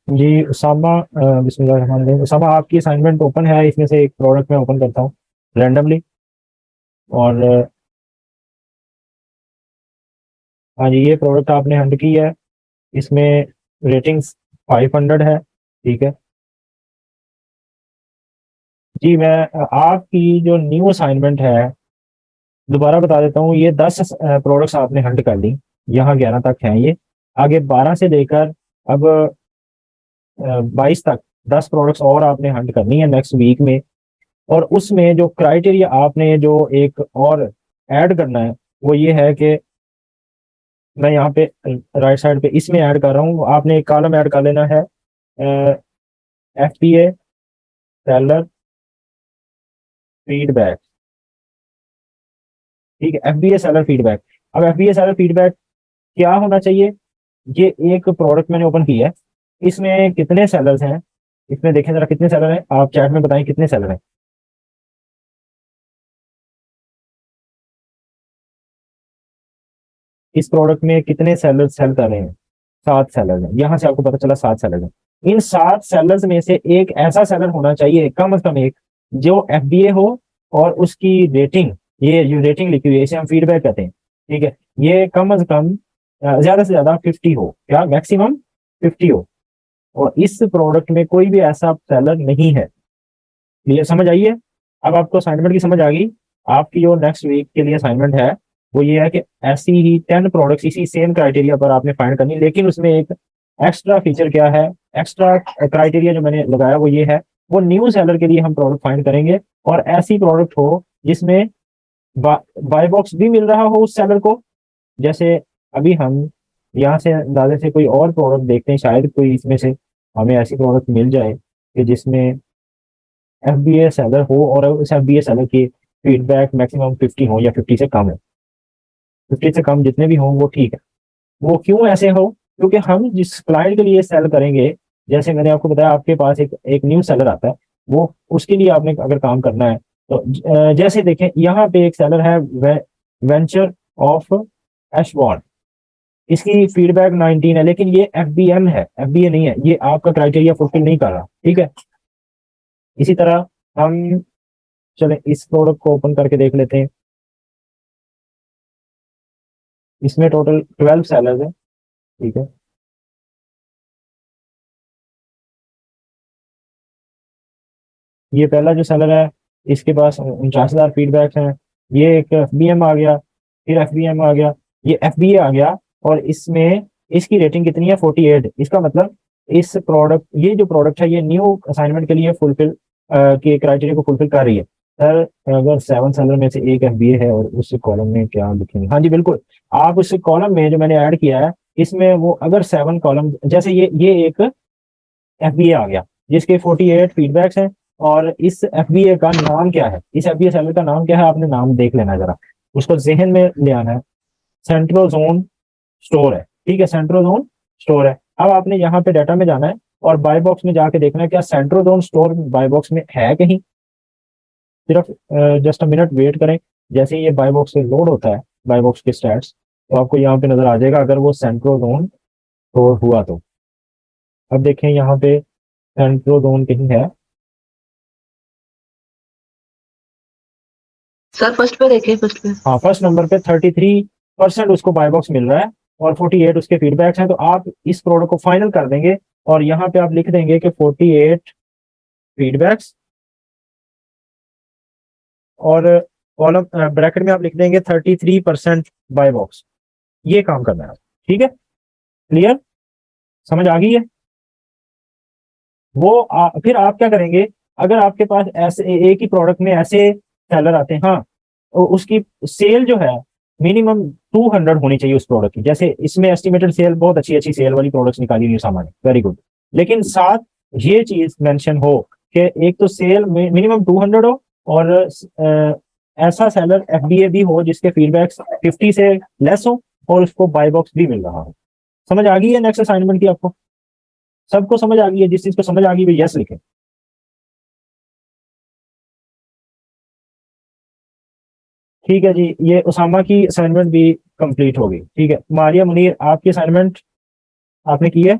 जी उसामा, बिस्मिल्लाह। उसामा, आपकी assignment open है, इसमें से एक प्रोडक्ट मैं ओपन करता हूँ रैंडमली। और हाँ जी, ये प्रोडक्ट आपने हंट की है। इसमें रेटिंग्स 500 है। ठीक है जी। मैं आपकी जो न्यू असाइनमेंट है, दोबारा बता देता हूँ। ये 10 प्रोडक्ट्स आपने हंट कर ली। यहाँ 11 तक हैं ये। आगे 12 से लेकर अब 22 तक 10 प्रोडक्ट्स और आपने हंट करनी है नेक्स्ट वीक में। और उसमें जो क्राइटेरिया आपने जो एक और ऐड करना है, वो ये है कि मैं यहाँ पे राइट साइड पे इसमें ऐड कर रहा हूँ। आपने एक कॉलम ऐड कर लेना है, FBA सेलर फीडबैक। ठीक है, FBA सेलर फीडबैक। अब FBA सेलर फीडबैक क्या होना चाहिए? ये एक प्रोडक्ट मैंने ओपन किया है, इसमें कितने सेलर्स हैं? इसमें देखें जरा कितने सेलर हैं, आप चैट में बताएं कितने सेलर हैं। इस प्रोडक्ट में कितने सेलर सेल कर रहे हैं? 7 सेलर हैं। यहां से आपको पता चला 7 सेलर हैं। इन 7 सेलर्स में से एक ऐसा सेलर होना चाहिए, कम से कम एक, जो FBA हो और उसकी रेटिंग, ये जो रेटिंग लिखी हुई है इसे हम फीडबैक कहते हैं। ठीक है, ये कम से कम ज्यादा से ज्यादा 50 हो, क्या मैक्सिमम 50 हो। और इस प्रोडक्ट में कोई भी ऐसा सेलर नहीं है। क्लियर, समझ आई है? अब आपको असाइनमेंट की समझ आ गई। आपकी जो नेक्स्ट वीक के लिए असाइनमेंट है, वो ये है कि ऐसी ही 10 प्रोडक्ट्स इसी सेम क्राइटेरिया पर आपने फाइंड करनी, लेकिन उसमें एक एक्स्ट्रा फीचर क्या है, एक्स्ट्रा क्राइटेरिया जो मैंने लगाया वो ये है, वो न्यू सेलर के लिए हम प्रोडक्ट फाइंड करेंगे। और ऐसी प्रोडक्ट हो जिसमें बाय बॉक्स भी मिल रहा हो उस सेलर को। जैसे अभी हम यहाँ से अंदाजे से कोई और प्रोडक्ट देखते हैं, शायद कोई इसमें से हमें ऐसी प्रोडक्ट मिल जाए कि जिसमें FBA सेलर हो और उस FBA सेलर की फीडबैक मैक्सिमम 50 हो या 50 से कम हो। 50 से कम जितने भी हों वो ठीक है। वो क्यों ऐसे हो? क्योंकि हम जिस क्लाइंट के लिए सेल करेंगे, जैसे मैंने आपको बताया आपके पास एक एक न्यू सेलर आता है, वो उसके लिए आपने अगर काम करना है तो जैसे देखें यहाँ पे एक सेलर है, वेंचर ऑफ एशबॉर्न। इसकी फीडबैक 19 है, लेकिन ये FBM है, FBA नहीं है। ये आपका क्राइटेरिया फुलफिल नहीं कर रहा। ठीक है, इसी तरह हम चले इस प्रोडक्ट को ओपन करके देख लेते हैं। इसमें टोटल 12 सेलर्स हैं। ठीक है, ये पहला जो सेलर है, इसके पास 49,000 फीडबैक्स हैं। ये एक FBM आ गया, फिर FBM आ गया, ये FBA आ गया। और इसमें इसकी रेटिंग कितनी है? 48। इसका मतलब इस प्रोडक्ट, ये जो प्रोडक्ट है ये न्यू असाइनमेंट के लिए फुलफिल के क्राइटेरिया को फुलफिल कर रही है। सर, अगर 7 सेलर में से एक FBA है और उस कॉलम में क्या लिखेंगे? हाँ जी बिल्कुल। आप उस कॉलम में जो मैंने ऐड किया है, इसमें वो अगर 7 कॉलम, जैसे ये एक FBA आ गया जिसके 48 फीडबैक्स हैं। और इस FBA का नाम क्या है, इस FBA सेलर का नाम क्या है? आपने नाम देख लेना जरा, उसको जहन में ले आना है। सेंट्रोजोन स्टोर है। ठीक है, सेंट्रोजोन स्टोर है। अब आपने यहाँ पे डाटा में जाना है और बाय बॉक्स में जाके देखना है क्या सेंट्रोजोन स्टोर बाय बॉक्स में है कहीं। सिर्फ जस्ट अ मिनट वेट करें। जैसे ही ये बाय बॉक्स से लोड होता है, बाय बॉक्स के स्टैट्स, तो आपको यहाँ पे नजर आ जाएगा अगर वो सेंट्रोजोन स्टोर हुआ तो। अब देखें यहाँ पे सेंट्रोजोन कहीं है। सर फर्स्ट पे देखिए, फर्स्ट पे। हाँ, फर्स्ट नंबर पे 33% उसको बाय बॉक्स मिल रहा है और 48 उसके फीडबैक्स हैं। तो आप इस प्रोडक्ट को फाइनल कर देंगे और यहाँ पे आप लिख देंगे कि 48 फीडबैक्स, और कॉलम ब्रैकेट में आप लिख देंगे 33% बाय बॉक्स। ये काम करना है। ठीक है, क्लियर, समझ आ गई है? फिर आप क्या करेंगे? अगर आपके पास ऐसे एक ही प्रोडक्ट में ऐसे सेलर आते हैं, हाँ, तो उसकी सेल जो है मिनिमम 200 होनी चाहिए उस प्रोडक्ट की। जैसे इसमें एस्टिमेटेड सेल, बहुत अच्छी अच्छी सेल वाली प्रोडक्ट्स निकाली हुई है सामान, वेरी गुड। लेकिन साथ ये चीज मेंशन हो कि एक तो सेल मिनिमम 200 हो, और ऐसा सेलर FBA भी हो जिसके फीडबैक्स 50 से लेस हो और उसको बाय बॉक्स भी मिल रहा हो। समझ आ गई है नेक्स्ट असाइनमेंट की आपको? सबको समझ आ गई है? जिस चीज को समझ आ गई वो यस लिखे। ठीक है जी, ये उसामा की असाइनमेंट भी कंप्लीट हो गई। ठीक है, मारिया मुनीर, आपकी असाइनमेंट आपने की है?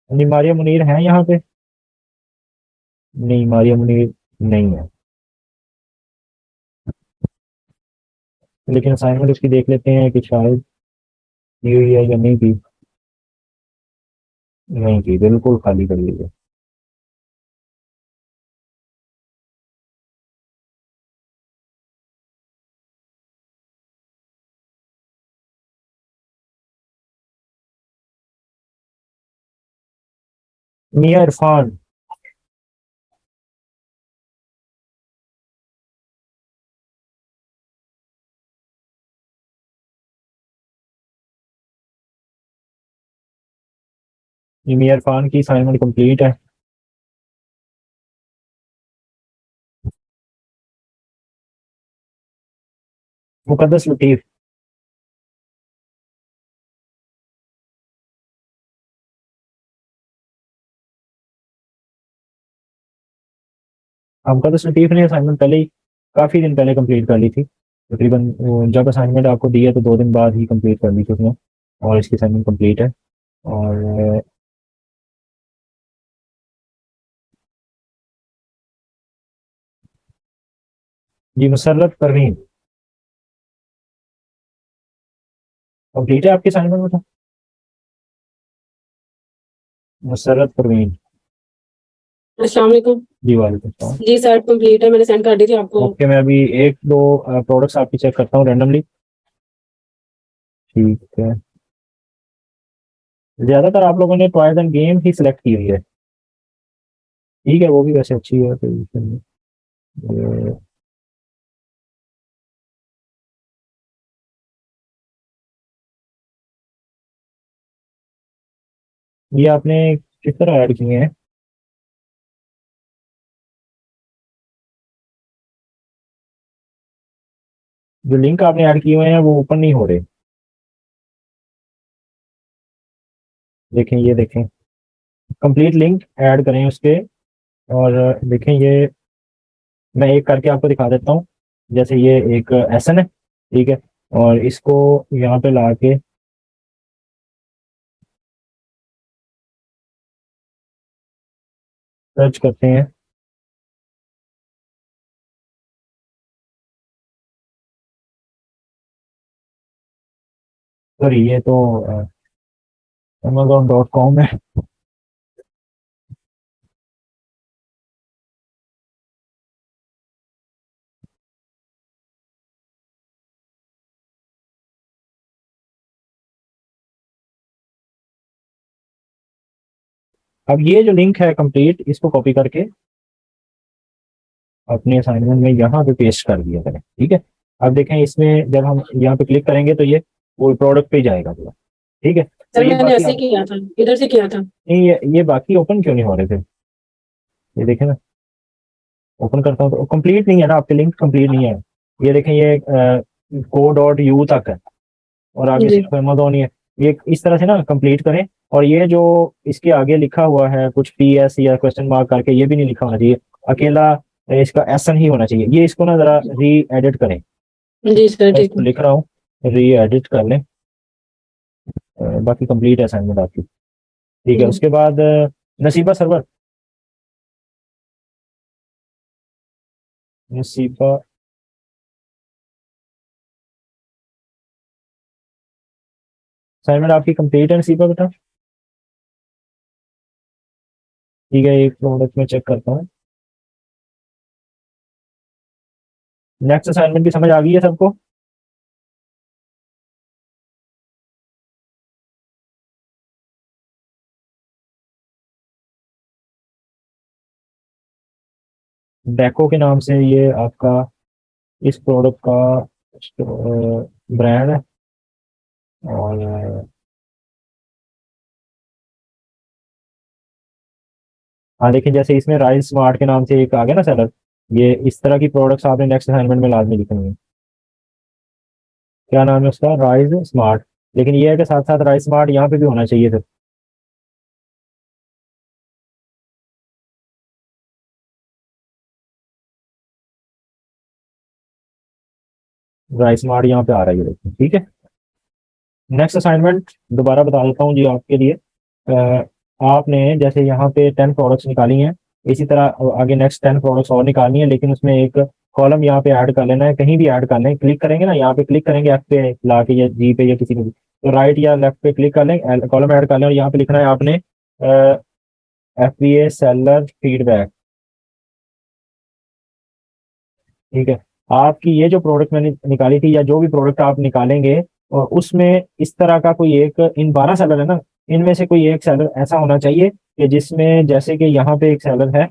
नहीं, मारिया मुनीर है यहाँ पे? नहीं, मारिया मुनीर नहीं है। लेकिन असाइनमेंट उसकी देख लेते हैं कि शायद की हुई है या नहीं की। नहीं की, बिल्कुल खाली कर ली है। मियां इरफान। ये मियां इरफान की असाइनमेंट कंप्लीट है। मुकद्दस लतीफ। मुकद्दस लतीफ ने असाइनमेंट पहले ही, काफी दिन पहले कंप्लीट कर ली थी तकरीबन। जब असाइनमेंट आपको दी है तो 2 दिन बाद ही कंप्लीट कर ली थी उसने। और इसकी असाइनमेंट कंप्लीट है। और जी मुसर्रत परवीन। कंप्लीट है आपकी असाइनमेंट में? मुसर्रत परवीन। अस्सलाम वालेकुम। जी वालेकुम सलाम। जी सर कंप्लीट है, मैंने सेंड कर दी थी आपको। ओके, मैं अभी एक दो प्रोडक्ट्स आपकी चेक करता हूँ रैंडमली। ठीक है। ज्यादातर आप लोगों ने टॉयज एंड गेम ही सिलेक्ट की हुई है। ठीक है, वो भी वैसे अच्छी है तो ये ये आपने किस तरह ऐड किए हैं? जो लिंक आपने ऐड किए हुए हैं वो ओपन नहीं हो रहे। देखें, ये देखें, कंप्लीट लिंक ऐड करें उस पे। और देखें ये, मैं एक करके आपको दिखा देता हूँ। जैसे ये एक एसन है, ठीक है। और इसको यहाँ पे ला के सर्च करते हैं। सॉरी, ये तो amazon.com है। अब ये जो लिंक है कंप्लीट, इसको कॉपी करके अपने असाइनमेंट में यहाँ पे पेस्ट कर दिया करें, ठीक है। अब देखें, इसमें जब हम यहाँ पे क्लिक करेंगे तो ये वो प्रोडक्ट पे जाएगा पूरा। ठीक है, तो सर ये मैंने बाकी ऐसे ही आप किया था, इधर से किया था। नहीं, ये बाकी ओपन क्यों नहीं हो रहे थे? ये देखें ना, ओपन करता हूँ तो कंप्लीट नहीं है ना, आपके लिंक कंप्लीट नहीं है। ये देखें, ये co.uk तक है और आगे जी सिर्फ अमेजोन ही है। ये इस तरह से ना कंप्लीट करें। और ये जो इसके आगे लिखा हुआ है कुछ PS या क्वेश्चन मार्क करके, ये भी नहीं लिखा होना चाहिए। अकेला इसका एसन ही होना चाहिए। ये इसको ना जरा री एडिट करें। जी सर मैं ठीक इसको है। लिख रहा हूँ, री एडिट कर लें। बाकी कंप्लीट है असाइनमेंट आपकी। ठीक है, जी उसके बाद नसीबा सरवर। नसीबा, असाइनमेंट आपकी कंप्लीट है नसीबा बेटा? ठीक है, एक प्रोडक्ट में चेक करता हूँ। नेक्स्ट असाइनमेंट की समझ आ गई है सबको? डेको के नाम से ये आपका इस प्रोडक्ट का ब्रांड है। और हाँ देखिए, जैसे इसमें राइस स्मार्ट के नाम से एक आ गया ना सेलर। ये इस तरह की प्रोडक्ट्स आपने नेक्स्ट असाइनमेंट में लाजमी लिखनी है। क्या नाम है उसका? Rice smart. लेकिन ये है कि साथ साथ राइस स्मार्ट यहाँ पे भी होना चाहिए फिर। राइस स्मार्ट यहाँ पे आ रहा है, ये देखिए, ठीक है। नेक्स्ट असाइनमेंट दोबारा बता देता हूँ जी आपके लिए। आपने जैसे यहाँ पे 10 प्रोडक्ट्स निकाली हैं, इसी तरह आगे नेक्स्ट 10 प्रोडक्ट्स और निकालनी है, लेकिन उसमें एक कॉलम यहाँ पे ऐड कर लेना है, कहीं भी ऐड कर लें, क्लिक करेंगे ना, यहाँ पे क्लिक करेंगे एफ पे ला के या जी पे या किसी पे भी, तो राइट या लेफ्ट पे क्लिक कर लें, कॉलम ऐड कर लें और यहाँ पे लिखना है आपने FBA सेलर फीडबैक। ठीक है, आपकी ये जो प्रोडक्ट मैंने निकाली थी या जो भी प्रोडक्ट आप निकालेंगे, और उसमें इस तरह का कोई एक, इन 12 सेलर है ना, इनमें से कोई एक सेलर ऐसा होना चाहिए कि जिसमें, जैसे कि यहाँ पे एक सेलर है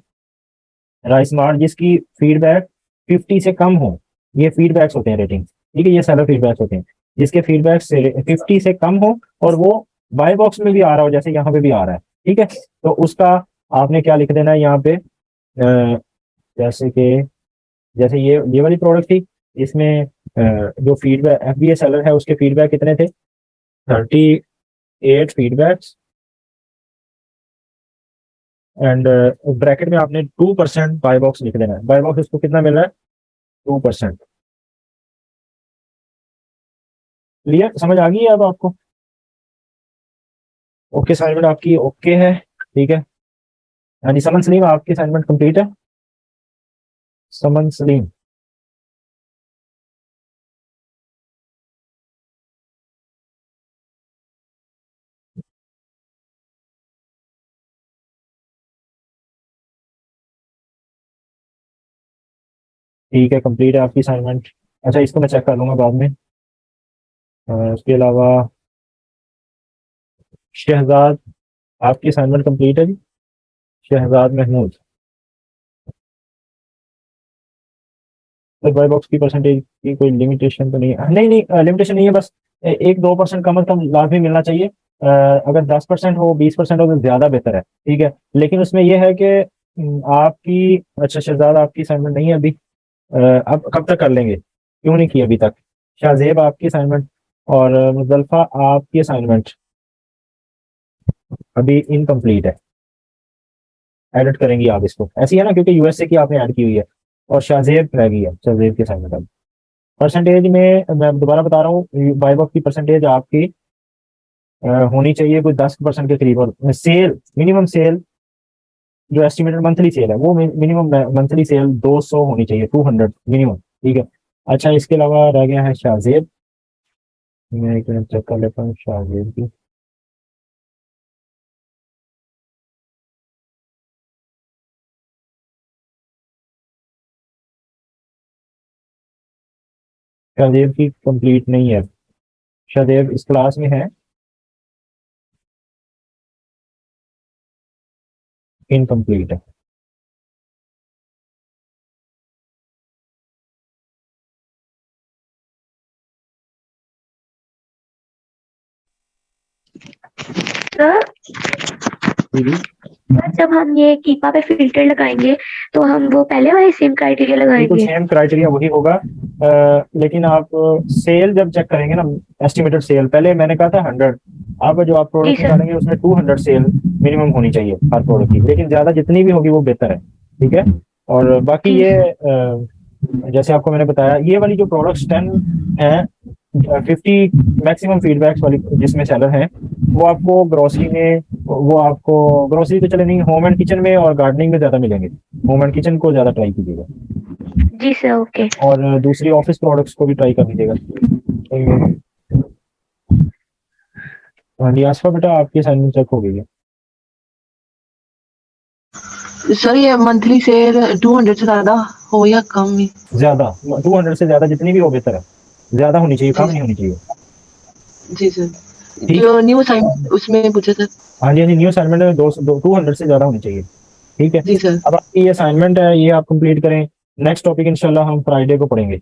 राइस मार्ट, जिसकी फीडबैक 50 से कम हो। ये फीडबैक्स होते हैं रेटिंग, ठीक है, ये सेलर फीडबैक्स होते हैं, जिसके फीडबैक 50 से कम हो और वो बाय बॉक्स में भी आ रहा हो, जैसे यहाँ पे भी आ रहा है। ठीक है, तो उसका आपने क्या लिख देना है यहाँ पे, जैसे कि जैसे ये वाली प्रोडक्ट थी, इसमें जो फीडबैक FBA सेलर है उसके फीडबैक कितने थे, 38 फीडबैक्स, एंड ब्रैकेट में आपने 2% बाय बॉक्स लिख देना है। बाय बॉक्स इसको कितना मिल रहा है, 2%। क्लियर, समझ आ गई है अब आपको? ओके, असाइनमेंट आपकी ओके है, ठीक है। हाँ जी, समन सलीम, आपकी असाइनमेंट कंप्लीट है? समन सलीम, ठीक है, कंप्लीट है आपकी असाइनमेंट। अच्छा, इसको मैं चेक कर लूंगा बाद में। उसके अलावा शहजाद, आपकी असाइनमेंट कंप्लीट है जी? शहजाद महमूद, तो बाय बॉक्स की परसेंटेज की कोई लिमिटेशन तो नहीं है? नहीं नहीं, लिमिटेशन नहीं है, बस 1-2% कम अज कम लाजमी मिलना चाहिए। अगर 10% हो, 20% हो तो ज्यादा बेहतर है, ठीक है। लेकिन उसमें यह है कि आपकी, अच्छा शहजाद आपकी असाइनमेंट नहीं है अभी, अब कब तक कर लेंगे, क्यों नहीं की अभी तक? शाहजेब आपकी असाइनमेंट और मुजल्फा आपकी असाइनमेंट अभी इनकम्प्लीट है, एडिट करेंगी आप इसको, ऐसी है ना, क्योंकि यूएसए की आपने ऐड की हुई है, और शाहजेब रह गई है, शाहजेब की असाइनमेंट अब। परसेंटेज में मैं दोबारा बता रहा हूँ, बाय बॉक्स की परसेंटेज आपकी होनी चाहिए कोई 10% के करीब, और सेल, मिनिमम सेल जो एस्टिमेटेड मंथली सेल है, वो मिनिमम मंथली सेल 200 होनी चाहिए, 200 मिनिमम, ठीक है। अच्छा, इसके अलावा रह गया है शाहजेब, मैं एक मिनट चेक कर लेता हूँ शाहजेब की। शाहजेब की कंप्लीट नहीं है, शाहजेब इस क्लास में है, इनकम्प्लीट है। सर, जी, जब हम ये कीपा पे फिल्टर लगाएंगे तो हम वो पहले वाले सेम क्राइटेरिया बिल्कुल लगाएंगे? सेम क्राइटेरिया वही होगा, लेकिन आप सेल जब चेक करेंगे ना, एस्टिमेटेड सेल, पहले मैंने कहा था 100, अब जो आप जी प्रोडक्ट सर। निकालेंगे उसमें 200 सेल मिनिमम होनी चाहिए हर प्रोडक्ट की, लेकिन ज्यादा जितनी भी होगी वो बेहतर है, ठीक है। और बाकी जी ये सर। जैसे आपको मैंने बताया, ये वाली जो प्रोडक्ट्स 10 हैं, 50 मैक्सिमम फीडबैक्स वाली जिसमें सेलर हैं, वो आपको ग्रोसरी में, वो आपको ग्रोसरी तो चले नहीं, होम एंड किचन में और गार्डनिंग में ज्यादा मिलेंगे। होम एंड किचन को ज्यादा ट्राई कीजिएगा, जी सर, ओके। और दूसरी ऑफिस प्रोडक्ट्स को भी ट्राई कर लीजिएगा। हाँ जी, आसफा बेटा आपकी असाइनमेंट चेक हो गई है? सर ये मंथली सेल 200 से ज्यादा हो या कम ही? ज्यादा, 200 से ज्यादा जितनी भी हो बेहतर है, ज्यादा होनी चाहिए, कम जी नहीं होनी चाहिए, जी सर। ठीक। जो न्यू साइन उसमें पूछा सर। हाँ जी, हाँ जी, न्यू असाइनमेंट में 200 से ज्यादा होनी चाहिए, ठीक है। जी सर। अब आपकी ये असाइनमेंट है, ये आप कंप्लीट करें, नेक्स्ट टॉपिक इंशाल्लाह हम फ्राइडे को पढ़ेंगे।